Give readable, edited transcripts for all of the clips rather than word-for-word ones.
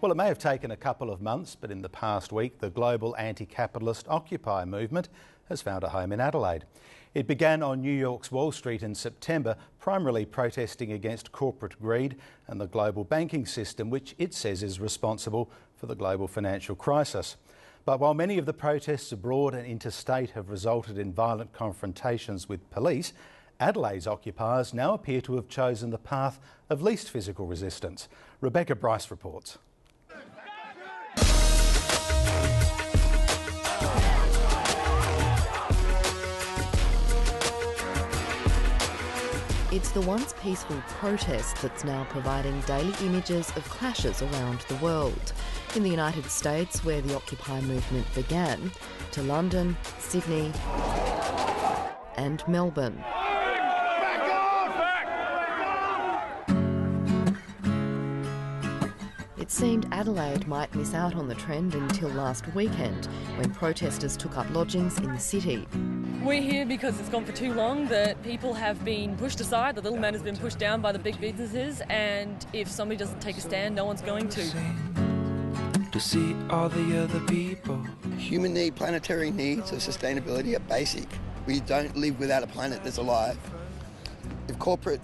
Well, it may have taken a couple of months, but in the past week, the global anti-capitalist Occupy movement has found a home in Adelaide. It began on New York's Wall Street in September, primarily protesting against corporate greed and the global banking system, which it says is responsible for the global financial crisis. But while many of the protests abroad and interstate have resulted in violent confrontations with police, Adelaide's occupiers now appear to have chosen the path of least physical resistance. Rebecca Bryce reports. It's the once peaceful protest that's now providing daily images of clashes around the world. In the United States, where the Occupy movement began, to London, Sydney and Melbourne. It seemed Adelaide might miss out on the trend until last weekend, when protesters took up lodgings in the city. We're here because it's gone for too long, that people have been pushed aside, the little man has been pushed down by the big businesses, and if somebody doesn't take a stand, no one's going to. To see all the other people. Human need, planetary needs of sustainability are basic. We don't live without a planet that's alive. If corporate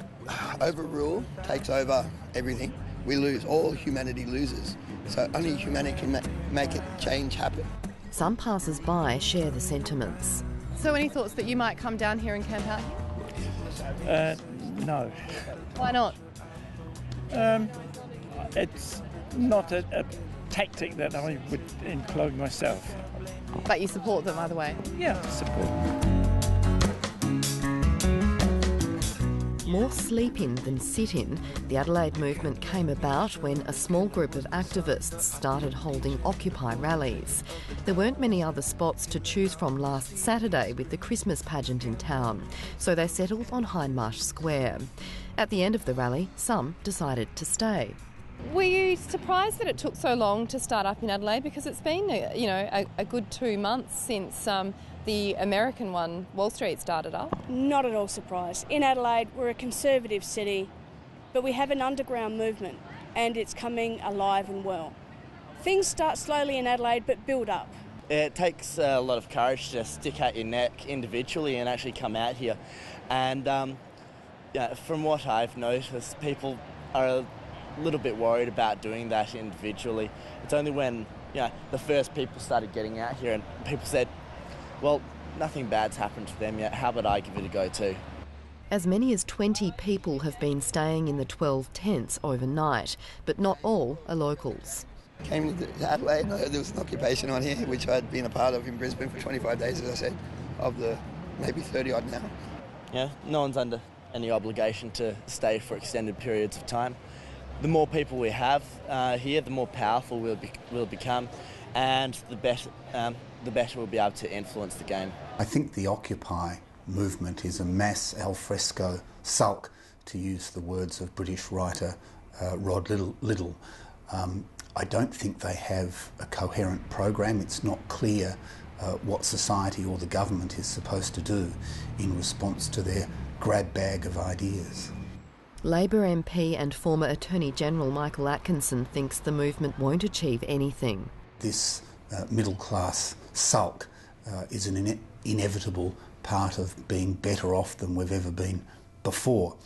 overrule takes over everything, we lose. All humanity loses. So only humanity can make it change happen. Some passers-by share the sentiments. So any thoughts that you might come down here and camp out here? No. Why not? It's not a tactic that I would employ myself. But you support them either way? Yeah, support. More sleep-in than sit-in, the Adelaide movement came about when a small group of activists started holding Occupy rallies. There weren't many other spots to choose from last Saturday with the Christmas pageant in town, so they settled on Hindmarsh Square. At the end of the rally, some decided to stay. Were you surprised that it took so long to start up in Adelaide? Because it's been, a good 2 months since the American one, Wall Street, started up. Not at all surprised. In Adelaide, we're a conservative city, but we have an underground movement and it's coming alive and well. Things start slowly in Adelaide but build up. It takes a lot of courage to stick out your neck individually and actually come out here. And from what I've noticed, people are a little bit worried about doing that individually. It's only when the first people started getting out here and people said, well, nothing bad's happened to them yet, how about I give it a go too? As many as 20 people have been staying in the 12 tents overnight, but not all are locals. Came to Adelaide, and I heard there was an occupation on here, which I'd been a part of in Brisbane for 25 days, as I said, of the maybe 30 odd now. Yeah, no one's under any obligation to stay for extended periods of time. The more people we have here, the more powerful we'll become, and the better we'll be able to influence the game. I think the Occupy movement is a mass alfresco sulk, to use the words of British writer Rod Liddell. I don't think they have a coherent program. It's not clear what society or the government is supposed to do in response to their grab bag of ideas. Labor MP and former Attorney-General Michael Atkinson thinks the movement won't achieve anything. This middle-class sulk is an inevitable part of being better off than we've ever been before.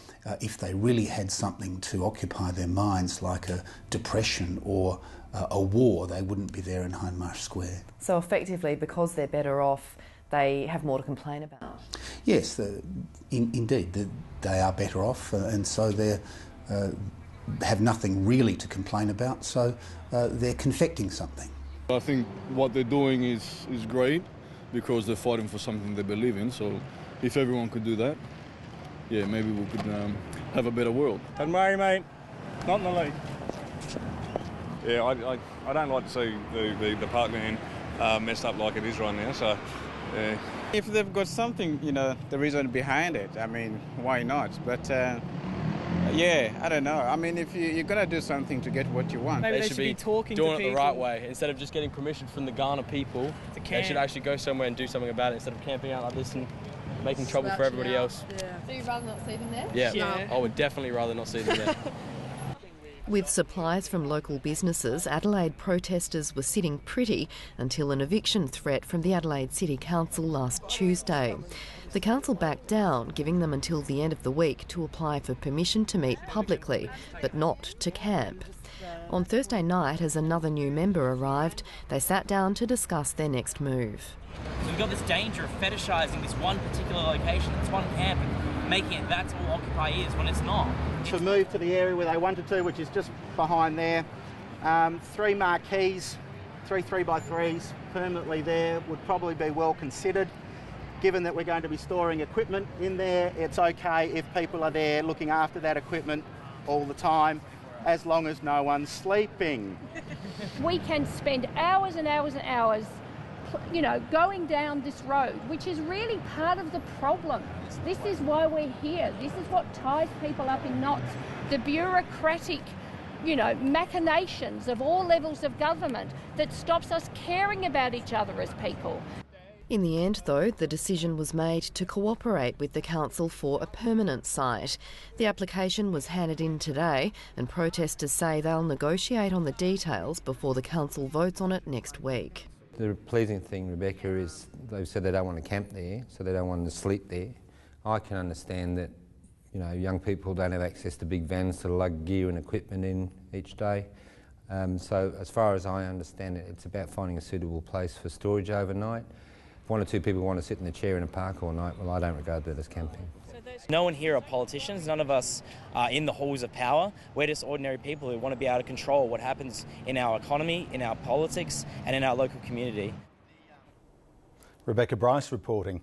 If they really had something to occupy their minds, like a depression or a war, they wouldn't be there in Hindmarsh Square. So effectively, because they're better off, they have more to complain about? Yes, indeed, they are better off, and so they have nothing really to complain about, so they're confecting something. I think what they're doing is great, because they're fighting for something they believe in, so if everyone could do that, yeah, maybe we could have a better world. Don't worry, mate, not in the league. Yeah, I don't like to see the parkland messed up like it is right now, so yeah. If they've got something, the reason behind it, I mean, why not? But yeah, I don't know. I mean, if you're going to do something to get what you want. Maybe they should be talking doing to it the right way. Instead of just getting permission from the Ghana people, they should actually go somewhere and do something about it instead of camping out like this and making trouble for everybody else. Yeah. So you'd rather not see them there? Yeah. I would definitely rather not see them there. With supplies from local businesses, Adelaide protesters were sitting pretty until an eviction threat from the Adelaide City Council last Tuesday. The council backed down, giving them until the end of the week to apply for permission to meet publicly, but not to camp. On Thursday night, as another new member arrived, they sat down to discuss their next move. So we've got this danger of fetishising this one particular location, this one camp, and making it that's all Occupy is, when it's not. To move to the area where they wanted to, which is just behind there. 3 marquees, 3 3x3s permanently there would probably be well considered. Given that we're going to be storing equipment in there, it's okay if people are there looking after that equipment all the time, as long as no one's sleeping. We can spend hours and hours and hours, you know, going down this road, which is really part of the problem. This is why we're here. This is what ties people up in knots. The bureaucratic, you know, machinations of all levels of government that stops us caring about each other as people. In the end, though, the decision was made to cooperate with the council for a permanent site. The application was handed in today, and protesters say they'll negotiate on the details before the council votes on it next week. The pleasing thing, Rebecca, is they've said they don't want to camp there, so they don't want to sleep there. I can understand that, you know, young people don't have access to big vans to lug gear and equipment in each day. So as far as I understand it, it's about finding a suitable place for storage overnight. If 1 or 2 people want to sit in a chair in a park all night, well, I don't regard that as camping. No one here are politicians, none of us are in the halls of power. We're just ordinary people who want to be able to control what happens in our economy, in our politics and in our local community. Rebecca Bryce reporting.